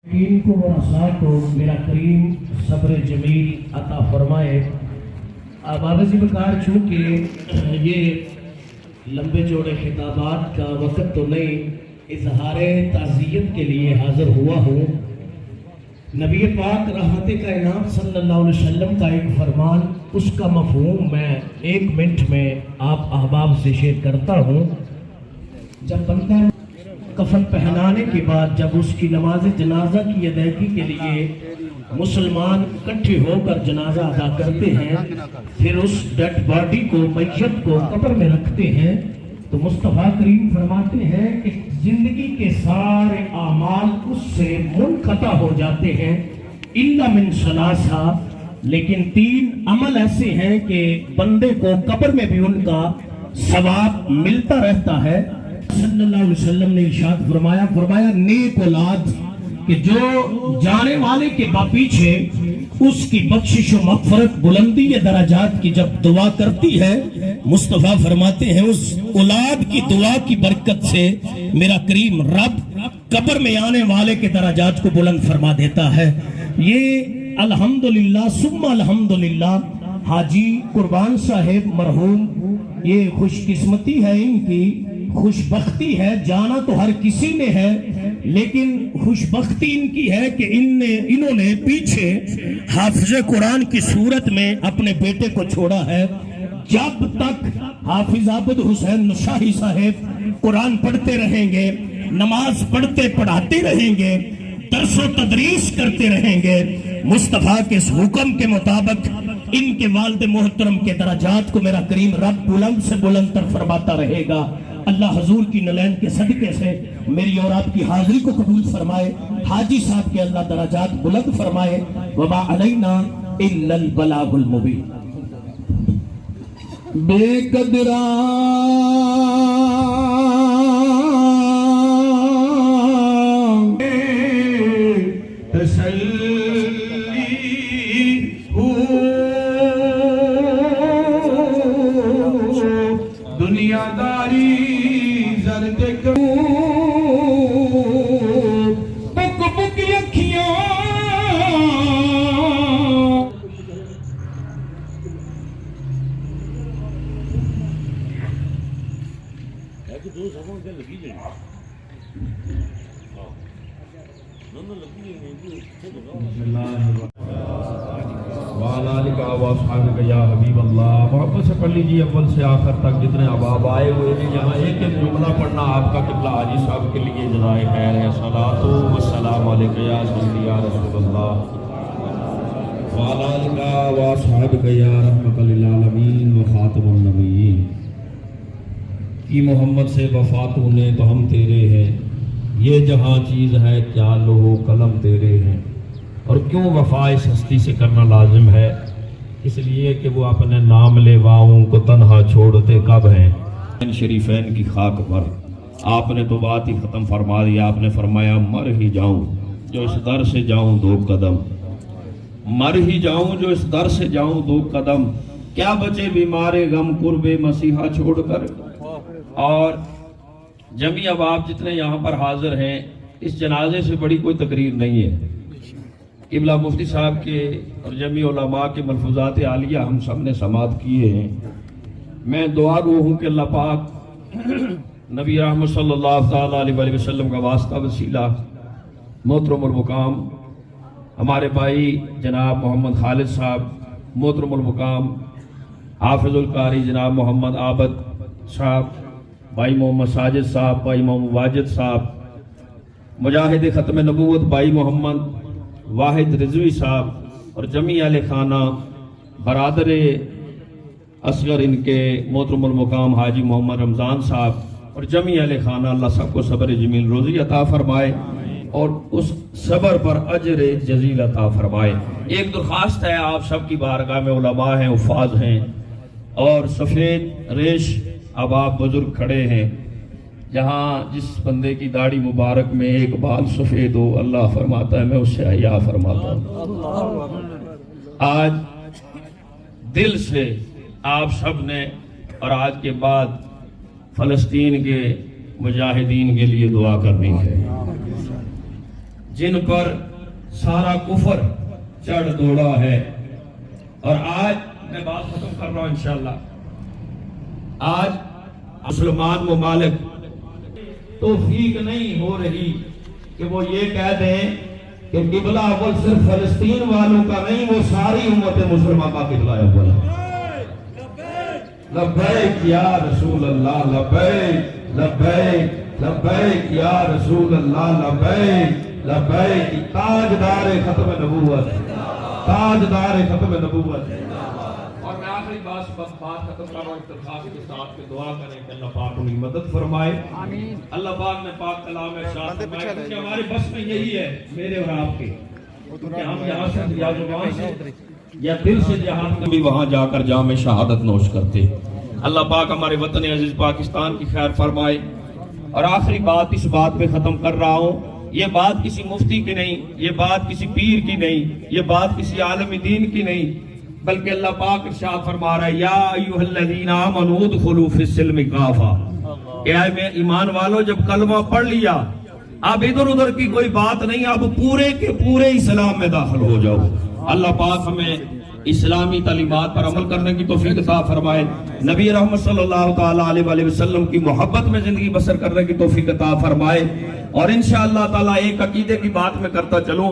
ان کو اور اصحاب کو میرا کریم صبر جمیل عطا فرمائے۔ آبازی بکار چونکہ یہ لمبے چوڑے خطابات کا وقت تو نہیں، اظہار تعزیت کے لیے حاضر ہوا ہوں۔ نبی پاک رحمت کائنات صلی اللہ علیہ وسلم کا ایک فرمان، اس کا مفہوم میں 1 منٹ میں آپ احباب سے شیئر کرتا ہوں۔ جب بندہ کفن پہنانے کے بعد جب اس کی نماز جنازہ کی ادائیگی کے لیے مسلمان اکٹھے ہو کر جنازہ ادا کرتے ہیں، پھر اس ڈیڈ باڈی کو، میت کو قبر میں رکھتے ہیں، تو مصطفیٰ کریم فرماتے ہیں کہ زندگی کے سارے اعمال اس سے منقطع ہو جاتے ہیں الا من ثلاثہ، لیکن 3 عمل ایسے ہیں کہ بندے کو قبر میں بھی ان کا ثواب ملتا رہتا ہے۔ صلی اللہ علیہ وسلم نے ارشاد فرمایا نیک اولاد کہ جو جانے والے کے پیچھے اس کی بخشش و مغفرت، بلندی درجات کی جب دعا کرتی ہے، مصطفیٰ فرماتے ہیں اس اولاد کی دعا کی برکت سے میرا کریم رب قبر میں آنے والے کے درجات کو بلند فرما دیتا ہے۔ یہ الحمدللہ ثم الحمدللہ حاجی قربان صاحب مرحوم، یہ خوش قسمتی ہے، ان کی خوش بختی ہے، جانا تو ہر کسی نے ہے، لیکن خوش بختی ان کی ہے کہ انہوں نے پیچھے حافظ قرآن کی صورت میں اپنے بیٹے کو چھوڑا ہے۔ جب تک حافظ عابد حسین نشاہی صاحب قرآن پڑھتے رہیں گے، نماز پڑھاتے رہیں گے، درس و تدریس کرتے رہیں گے، مصطفیٰ کے اس حکم کے مطابق ان کے والد محترم کے درجات کو میرا کریم رب بلند سے بلند تر فرماتا رہے گا۔ اللہ حضور کی نلین کے صدقے سے میری اور آپ کی حاضری کو قبول فرمائے، حاجی صاحب کے اللہ درجات بلند فرمائے۔ وما علینا الا البلاغ المبین۔ بے قدرہ دنیا داری زرد بک بک اکھیاں یا حبیب اللہ، محبت سے پڑھ لیجیے اول سے آخر تک جتنے احباب آئے ہوئے ہیں۔ یہاں ایک جملہ پڑھنا آپ کا قبلہ حاجی صاحب کے لیے جزائے خیر ہے۔ صلاۃ و سلام علیک یا سیدی یا رسول اللہ وعلی آلک و اصحابک یا رحمۃ للعالمین و خاتم النبیین۔ کی محمد سے وفات ہونے تو ہم تیرے ہیں، یہ جہاں چیز ہے کیا لوح قلم تیرے ہیں۔ اور کیوں وفا اس ہستی سے کرنا لازم ہے؟ اس لیے کہ وہ اپنے نام لیواؤں کو تنہا چھوڑتے کب ہیں۔ ان شریفین کی خاک پر آپ نے تو بات ہی ختم فرما دی۔ آپ نے فرمایا مر ہی جاؤں جو اس در سے جاؤں 2 قدم، مر ہی جاؤں جو اس در سے جاؤں 2 قدم، کیا بچے بیمار غم قرب مسیحا چھوڑ کر۔ اور جمعی احباب جتنے یہاں پر حاضر ہیں، اس جنازے سے بڑی کوئی تقریر نہیں ہے۔ قبلہ مفتی صاحب کے اور جمعی علماء کے ملفوظات عالیہ ہم سب نے سماعت کیے ہیں۔ میں دعا گو ہوں کہ اللہ پاک نبی رحمت صلی اللہ تعالیٰ علیہ وسلم کا واسطہ وسیلہ محترم المقام ہمارے بھائی جناب محمد خالد صاحب، محترم المقام حافظ القاری جناب محمد عابد صاحب، بھائی محمد ساجد صاحب، بھائی محمد واجد صاحب، مجاہد ختم نبوت بھائی محمد واحد رضوی صاحب، اور جمعی اہل خانہ برادر اصغر ان کے محترم المقام حاجی محمد رمضان صاحب، اور جمعی اہل خانہ، اللہ سب کو صبر جمیل روزی عطا فرمائے اور اس صبر پر اجر جزیل عطا فرمائے۔ ایک درخواست ہے آپ سب کی بارگاہ میں، علماء ہیں، حفاظ ہیں اور سفید ریش احباب بزرگ کھڑے ہیں، جہاں جس بندے کی داڑھی مبارک میں ایک بال سفید ہو، اللہ فرماتا ہے میں اس سے حیا فرماتا ہوں۔ آج دل سے آپ سب نے اور آج کے بعد فلسطین کے مجاہدین کے لیے دعا کرنی ہے۔ جن پر سارا کفر چڑھ دوڑا ہے. اور آج میں بات ختم کر رہا ہوں انشاءاللہ. آج مسلمان ممالک توفیق نہیں ہو رہی کہ وہ یہ کہہ دیں کہ قبلہ اول صرف فلسطین والوں کا نہیں، وہ ساری امت مسلمہ کا قبلہ اول ہے. لبیک یا رسول اللہ، لبیک لبیک لبیک یا رسول اللہ، لبیک لبیک. تاجدار ختم نبوت، تاجدار ختم نبوت. اور میں آخری بات ختم کر رہا ہوں افتخار کے ساتھ کہ دعا کریں کہ اللہ پاک ان کی مدد فرمائے. اللہ پاک نے پاک کلام میں ارشاد فرمایا کہ ہمارے بس میں یہی ہے میرے اور آپ کے کہ ہم یہاں سے یا زبان سے یا دل سے جہاد میں بھی وہاں جا کر جام شہادت نوش کرتے. اللہ پاک ہمارے وطن عزیز پاکستان کی خیر فرمائے. اور آخری بات اس بات پہ ختم کر رہا ہوں، یہ بات کسی مفتی کی نہیں، یہ بات کسی پیر کی نہیں، یہ بات کسی عالم دین کی نہیں، بلکہ اللہ پاک ارشاد فرما رہا ہے یا ایھا الذین آمنوا ادخلوا فی السلم کافہ. اے ایمان والو، جب کلمہ پڑھ لیا اب ادھر ادھر کی کوئی بات نہیں، اب پورے کے پورے اسلام میں داخل ہو جاؤ. اللہ پاک ہمیں اسلامی تعلیمات پر عمل کرنے کی توفیق عطا فرمائے. نبی رحمت صلی اللہ تعالی علیہ وآلہ وسلم کی محبت میں زندگی بسر کرنے کی توفیق عطا فرمائے. اور انشاءاللہ تعالی ایک عقیدے کی بات میں کرتا چلوں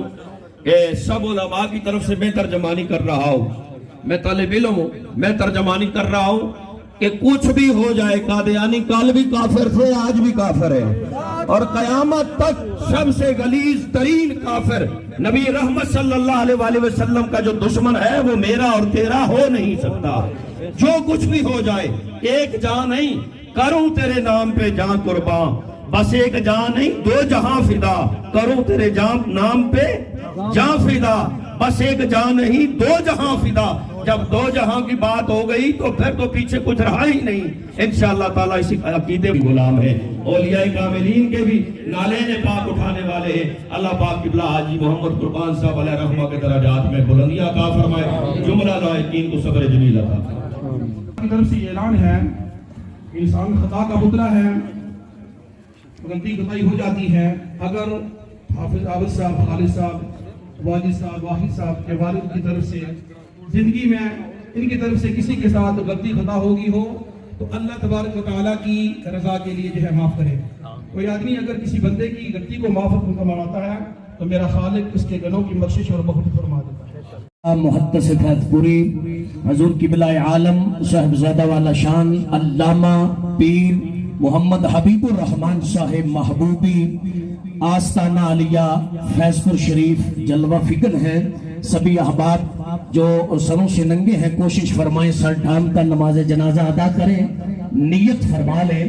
کہ سب علماء کی طرف سے میں ترجمانی کر رہا ہوں، میں طالب علم ہوں، میں ترجمانی کر رہا ہوں کہ کچھ بھی ہو جائے قادیانی کل بھی کافر تھے، آج بھی کافر ہے، اور قیامت تک سب سے غلیظ ترین کافر نبی رحمت صلی اللہ علیہ وآلہ وسلم کا جو دشمن ہے وہ میرا اور تیرا ہو نہیں سکتا. جو کچھ بھی ہو جائے، ایک جان نہیں کروں تیرے نام پہ جان قربان، بس ایک جان نہیں 2 جہاں فدا کروں تیرے نام پہ جان فدا، بس ایک جان نہیں 2 جہاں فدا. جب 2 جہاں کی بات ہو گئی تو پھر تو پیچھے کچھ رہا ہی نہیں. انشاءاللہ تعالیٰ اسی عقیدے کے غلام ہے. اولیاء کاملین کے بھی نالین پاک اٹھانے والے ہیں. اللہ پاک قبلہ حاجی محمد قربان صاحب علیہ رحمہ کے درجات میں بلندیاں عطا فرمائے. جملہ لائقین کو صبر جمیل عطا فرمائے. کی طرف سے یہ اعلان ہے، انسان خطا کا پتلا ہے، غلطی خطائی ہو جاتی ہے. اگر حافظ عابد صاحب، خالد صاحب، واجد صاحب، واحد صاحب کے والد کی طرف سے زندگی میں ان کی طرف سے کسی کے ساتھ غلطی خطا ہوگی ہو تو اللہ تبارک و تعالیٰ کی رضا کے لیے جو ہے معاف کرے. کوئی آدمی اگر کسی بندے کی غلطی کو معاف فرماتا ہے تو میرا خالق اس کے گناہوں کی بخشش اور مغفرت فرما دیتا ہے. محدث فیض پوری حضور قبلہ عالم صاحبزادہ والا شان علامہ پیر محمد حبیب الرحمن صاحب محبوبی آستانہ علیہ فیض پور شریف جلوہ فکر ہیں. سبھی احباب جو سروں سے ننگے ہیں کوشش فرمائیں سر ڈھال کر نماز جنازہ ادا کریں، نیت فرما لیں.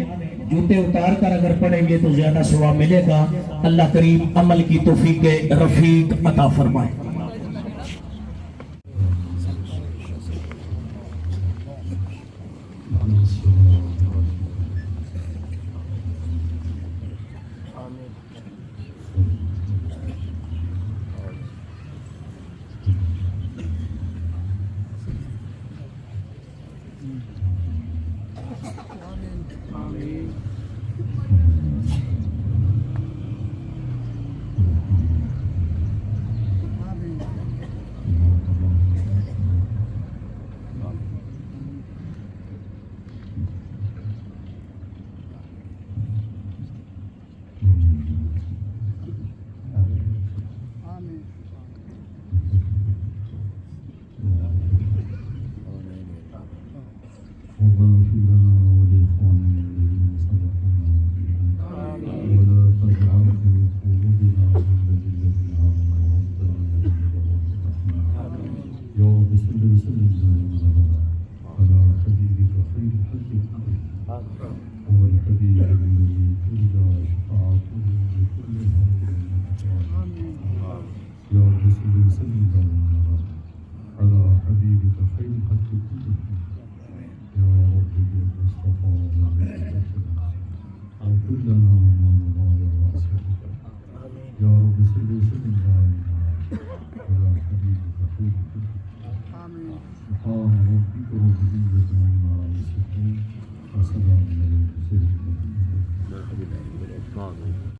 جوتے اتار کر اگر پڑھیں گے تو زیادہ ثواب ملے گا. اللہ کریم عمل کی توفیق رفیق عطا فرمائے.